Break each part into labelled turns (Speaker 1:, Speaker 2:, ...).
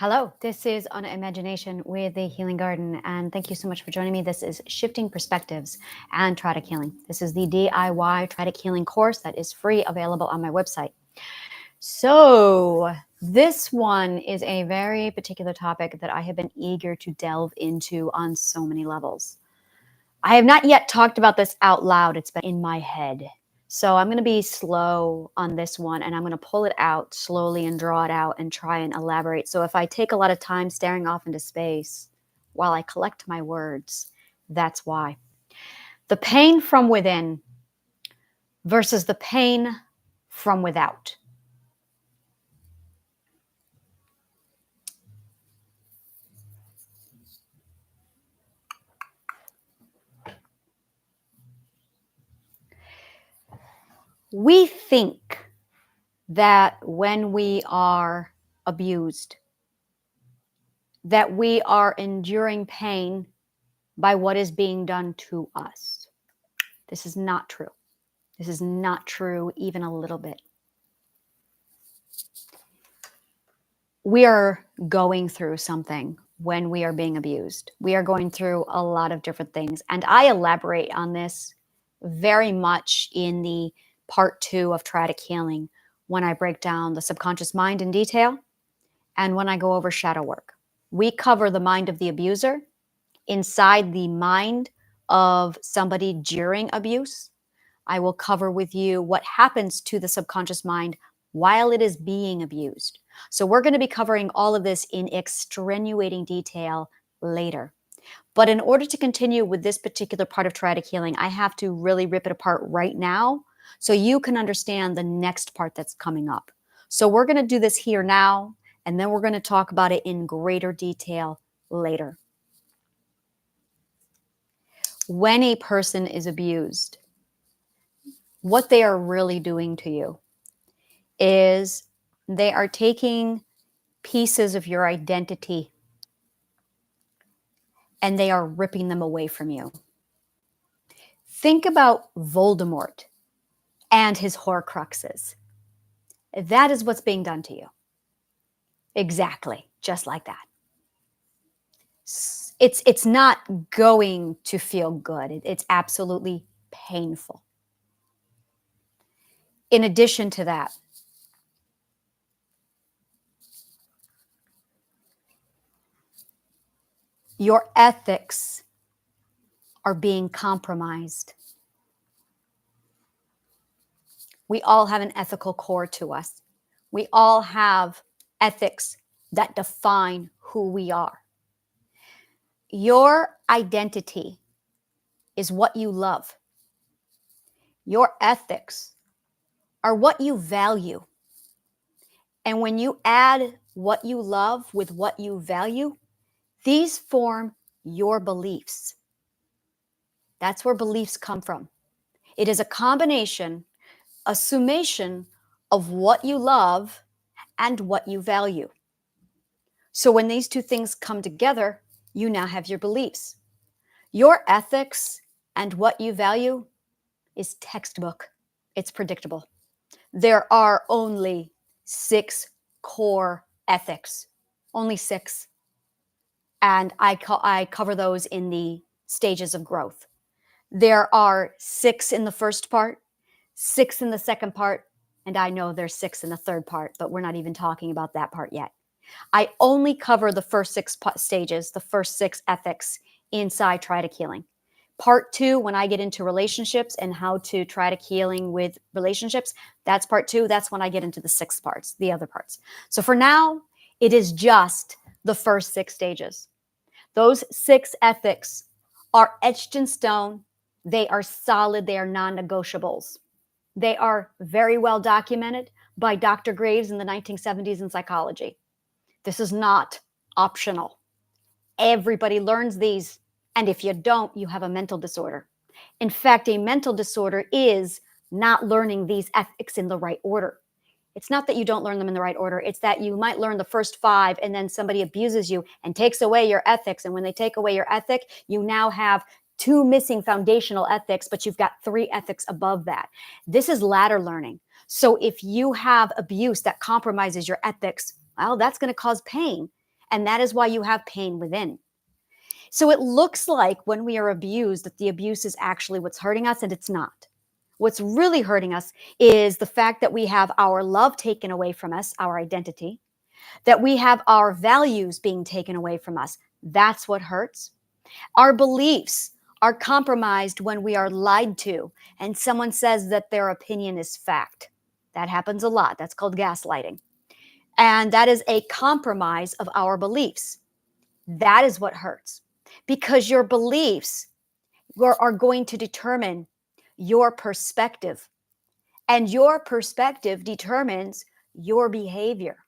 Speaker 1: Hello, this is On Imagination with the Healing Garden, and thank you so much for joining me. This is Shifting Perspectives and Triadic Healing. This is the DIY Triadic Healing course that is free, available on my website. So this one is a very particular topic that I have been eager to delve into on so many levels. I have not yet talked about this out loud. It's been in my head. So I'm going to be slow on this one, and I'm going to pull it out slowly and draw it out and try and elaborate. So if I take a lot of time staring off into space while I collect my words, that's why. The pain from within versus the pain from without. We think that when we are abused, that we are enduring pain by what is being done to us. This is not true. This is not true even a little bit. We are going through something when we are being abused. We are going through a lot of different things. And I elaborate on this very much in the part 2 of Triadic Healing when I break down the subconscious mind in detail and when I go over shadow work. We cover the mind of the abuser, inside the mind of somebody during abuse. I will cover with you what happens to the subconscious mind while it is being abused. So we're going to be covering all of this in extenuating detail later. But in order to continue with this particular part of Triadic Healing, I have to really rip it apart right now so you can understand the next part that's coming up. So we're going to do this here now, and then we're going to talk about it in greater detail later. When a person is abused, what they are really doing to you is they are taking pieces of your identity and they are ripping them away from you. Think about Voldemort and his Horcruxes. That is what's being done to you. Exactly, just like that. It's not going to feel good. It's absolutely painful. In addition to that, your ethics are being compromised. We all have an ethical core to us. We all have ethics that define who we are. Your identity is what you love. Your ethics are what you value. And when you add what you love with what you value, these form your beliefs. That's where beliefs come from. It is a combination, a summation of what you love and what you value. So when these two things come together, you now have your beliefs. Your ethics and what you value is textbook. It's predictable. There are only 6 core ethics, only 6. And I cover those in the stages of growth. There are 6 in the first part, 6 in the second part, and I know there's 6 in the third part, but we're not even talking about that part yet. I only cover the first 6 stages, the first 6 ethics inside Triadic Healing. Part 2, when I get into relationships and how to Triadic Healing with relationships, that's part 2. That's when I get into the 6 parts, the other parts. So for now, it is just the first 6 stages. Those 6 ethics are etched in stone. They are solid. They are non-negotiables. They are very well documented by Dr. Graves in the 1970s in psychology. This is not optional. Everybody learns these. And if you don't, you have a mental disorder. In fact, a mental disorder is not learning these ethics in the right order. It's not that you don't learn them in the right order. It's that you might learn the first 5 and then somebody abuses you and takes away your ethics. And when they take away your ethic, you now have 2 missing foundational ethics, but you've got 3 ethics above that. This is ladder learning. So if you have abuse that compromises your ethics, well, that's going to cause pain. And that is why you have pain within. So it looks like when we are abused that the abuse is actually what's hurting us, and it's not. What's really hurting us is the fact that we have our love taken away from us, our identity, that we have our values being taken away from us. That's what hurts. Our beliefs are compromised when we are lied to and someone says that their opinion is fact. That happens a lot. That's called gaslighting. And that is a compromise of our beliefs. That is what hurts, because your beliefs are going to determine your perspective, and your perspective determines your behavior.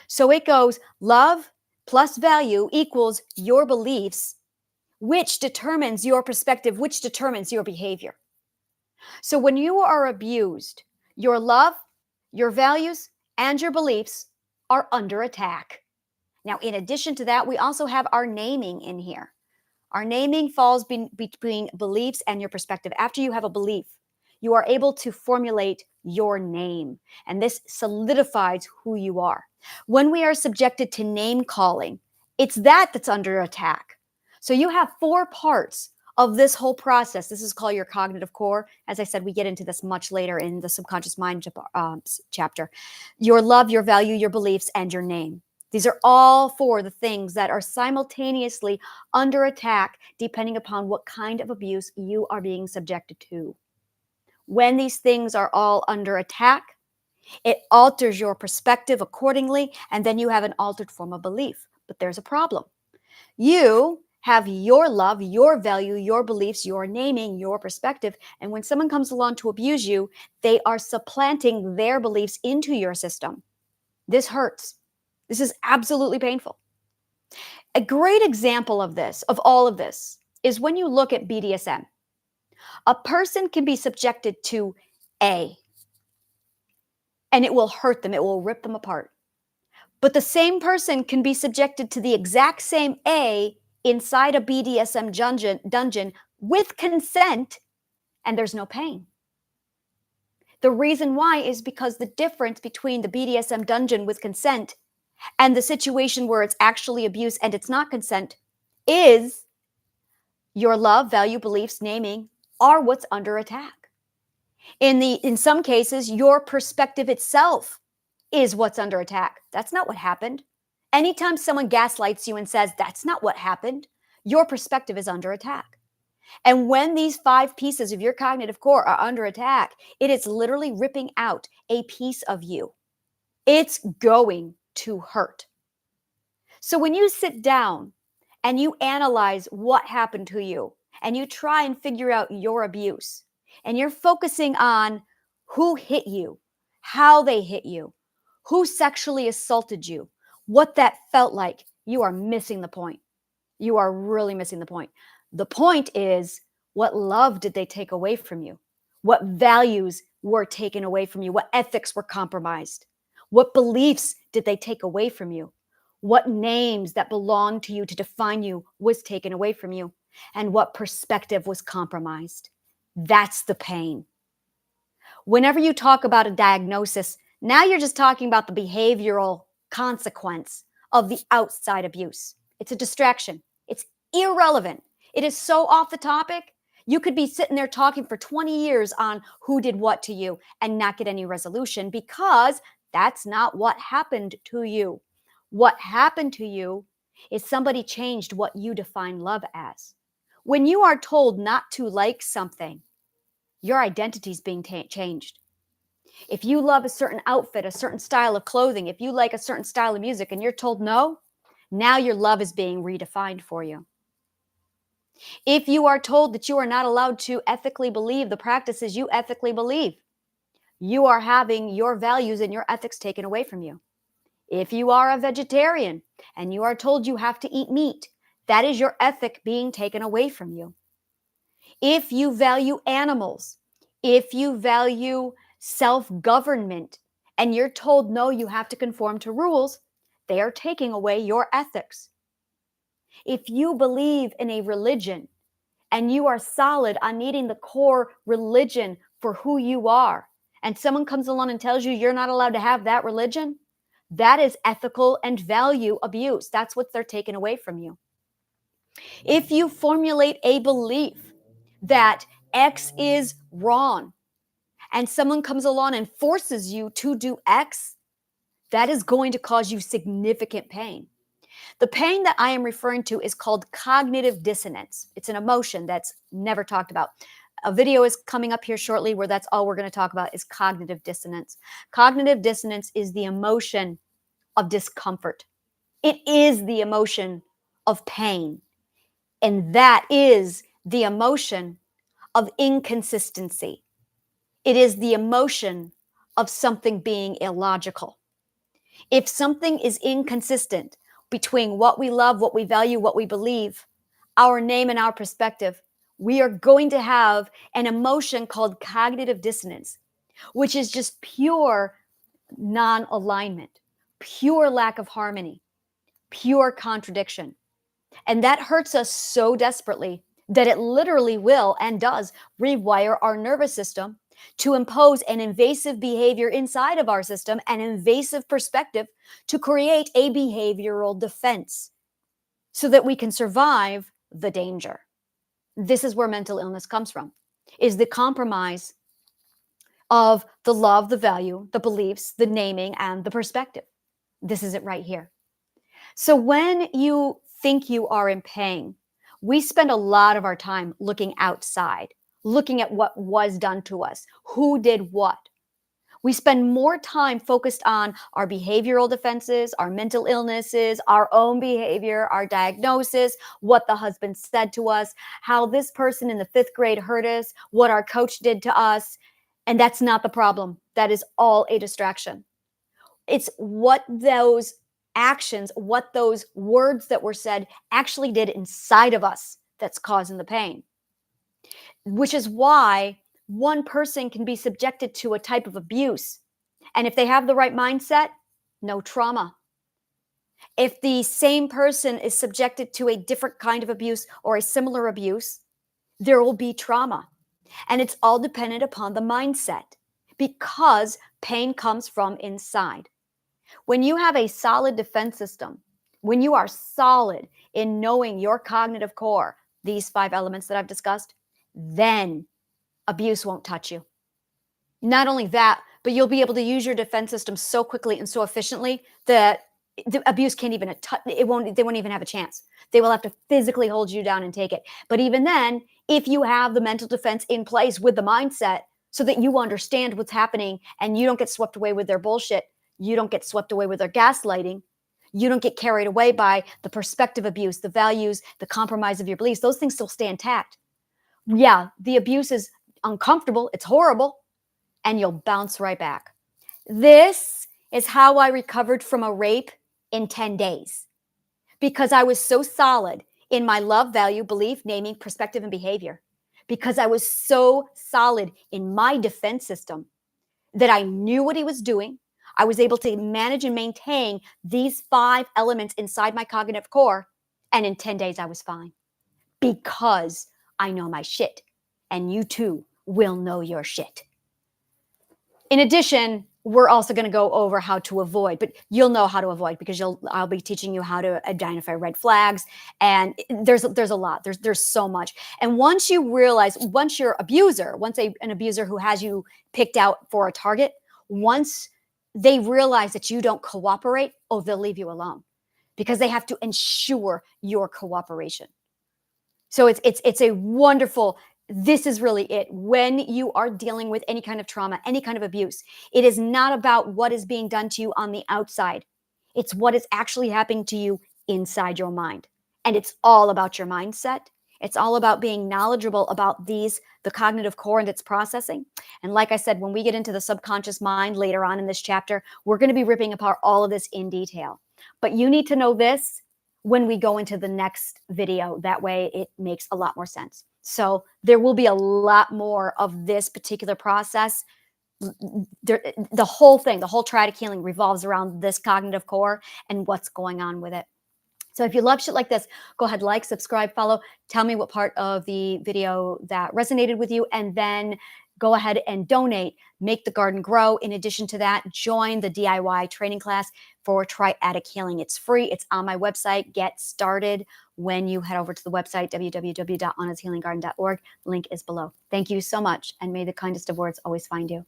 Speaker 1: So it goes love plus value equals your beliefs, which determines your perspective, which determines your behavior. So when you are abused, your love, your values, and your beliefs are under attack. Now, in addition to that, we also have our naming in here. Our naming falls between beliefs and your perspective. After you have a belief, you are able to formulate your name, and this solidifies who you are. When we are subjected to name calling, it's that's under attack. So you have 4 parts of this whole process. This is called your cognitive core. As I said, we get into this much later in the subconscious mind chapter. Your love, your value, your beliefs, and your name. These are all 4 the things that are simultaneously under attack depending upon what kind of abuse you are being subjected to. When these things are all under attack, it alters your perspective accordingly, and then you have an altered form of belief. But there's a problem. You have your love, your value, your beliefs, your naming, your perspective, and when someone comes along to abuse you, they are supplanting their beliefs into your system. This hurts. This is absolutely painful. A great example of this, of all of this, is when you look at BDSM. A person can be subjected to A, and it will hurt them, it will rip them apart. But the same person can be subjected to the exact same A inside a BDSM dungeon with consent, and there's no pain. The reason why is because the difference between the BDSM dungeon with consent and the situation where it's actually abuse and it's not consent is your love, value, beliefs, naming are what's under attack. In some cases, your perspective itself is what's under attack. That's not what happened. Anytime someone gaslights you and says that's not what happened, your perspective is under attack. And when these 5 pieces of your cognitive core are under attack, it is literally ripping out a piece of you. It's going to hurt. So when you sit down and you analyze what happened to you and you try and figure out your abuse and you're focusing on who hit you, how they hit you, who sexually assaulted you, what that felt like, you are missing the point. You are really missing the point. The point is, what love did they take away from you? What values were taken away from you? What ethics were compromised? What beliefs did they take away from you? What names that belonged to you to define you was taken away from you? And what perspective was compromised? That's the pain. Whenever you talk about a diagnosis, now you're just talking about the behavioral consequence of the outside abuse. It's a distraction. It's irrelevant. It is so off the topic. You could be sitting there talking for 20 years on who did what to you and not get any resolution, because that's not what happened to you. What happened to you is somebody changed what you define love as. When you are told not to like something, your identity is being changed. If you love a certain outfit, a certain style of clothing, if you like a certain style of music and you're told no, now your love is being redefined for you. If you are told that you are not allowed to ethically believe the practices you ethically believe, you are having your values and your ethics taken away from you. If you are a vegetarian and you are told you have to eat meat, that is your ethic being taken away from you. If you value animals, if you value self-government, and you're told no, you have to conform to rules, they are taking away your ethics. If you believe in a religion and you are solid on needing the core religion for who you are, and someone comes along and tells you you're not allowed to have that religion, That is ethical and value abuse. That's what they're taking away from you. If you formulate a belief that X is wrong and someone comes along and forces you to do X, that is going to cause you significant pain. The pain that I am referring to is called cognitive dissonance. It's an emotion that's never talked about. A video is coming up here shortly where that's all we're going to talk about is cognitive dissonance. Cognitive dissonance is the emotion of discomfort. It is the emotion of pain. And that is the emotion of inconsistency. It is the emotion of something being illogical. If something is inconsistent between what we love, what we value, what we believe, our name and our perspective, we are going to have an emotion called cognitive dissonance, which is just pure non-alignment, pure lack of harmony, pure contradiction. And that hurts us so desperately that it literally will and does rewire our nervous system to impose an invasive behavior inside of our system, an invasive perspective to create a behavioral defense so that we can survive the danger. This is where mental illness comes from, is the compromise of the love, the value, the beliefs, the naming, and the perspective. This is it right here. So when you think you are in pain, we spend a lot of our time looking outside, looking at what was done to us, who did what. We spend more time focused on our behavioral defenses, our mental illnesses, our own behavior, our diagnosis, what the husband said to us, how this person in the 5th grade hurt us, what our coach did to us. And that's not the problem. That is all a distraction. It's what those actions, what those words that were said actually did inside of us that's causing the pain. Which is why one person can be subjected to a type of abuse. And if they have the right mindset, no trauma. If the same person is subjected to a different kind of abuse or a similar abuse, there will be trauma. And it's all dependent upon the mindset because pain comes from inside. When you have a solid defense system, when you are solid in knowing your cognitive core, these 5 elements that I've discussed, then abuse won't touch you. Not only that, but you'll be able to use your defense system so quickly and so efficiently that the abuse can't even they won't even have a chance. They will have to physically hold you down and take it. But even then, if you have the mental defense in place with the mindset so that you understand what's happening and you don't get swept away with their bullshit, you don't get swept away with their gaslighting, you don't get carried away by the perspective abuse, the values, the compromise of your beliefs, those things still stay intact. Yeah, the abuse is uncomfortable, it's horrible, and you'll bounce right back. This is how I recovered from a rape in 10 days because I was so solid in my love, value, belief, naming, perspective, and behavior. Because I was so solid in my defense system that I knew what he was doing. I was able to manage and maintain these 5 elements inside my cognitive core. And in 10 days, I was fine because I know my shit. And you too will know your shit. In addition, we're also going to go over how to avoid, but you'll know how to avoid because I'll be teaching you how to identify red flags. And there's a lot, there's so much. And once you realize, once your abuser, an abuser who has you picked out for a target, once they realize that you don't cooperate, they'll leave you alone because they have to ensure your cooperation. So it's a wonderful, this is really it. When you are dealing with any kind of trauma, any kind of abuse, it is not about what is being done to you on the outside. It's what is actually happening to you inside your mind. And it's all about your mindset. It's all about being knowledgeable about the cognitive core and its processing. And like I said, when we get into the subconscious mind later on in this chapter, we're going to be ripping apart all of this in detail. But you need to know this when we go into the next video. That way it makes a lot more sense. So there will be a lot more of this particular process. The whole thing, the whole Triadic Healing revolves around this cognitive core and what's going on with it. So if you love shit like this, go ahead, like, subscribe, follow. Tell me what part of the video that resonated with you, and then go ahead and donate, make the garden grow. In addition to that, join the DIY training class for Triadic Healing. It's free. It's on my website. Get started when you head over to the website, www.anashealinggarden.org. Link is below. Thank you so much, and may the kindest of words always find you.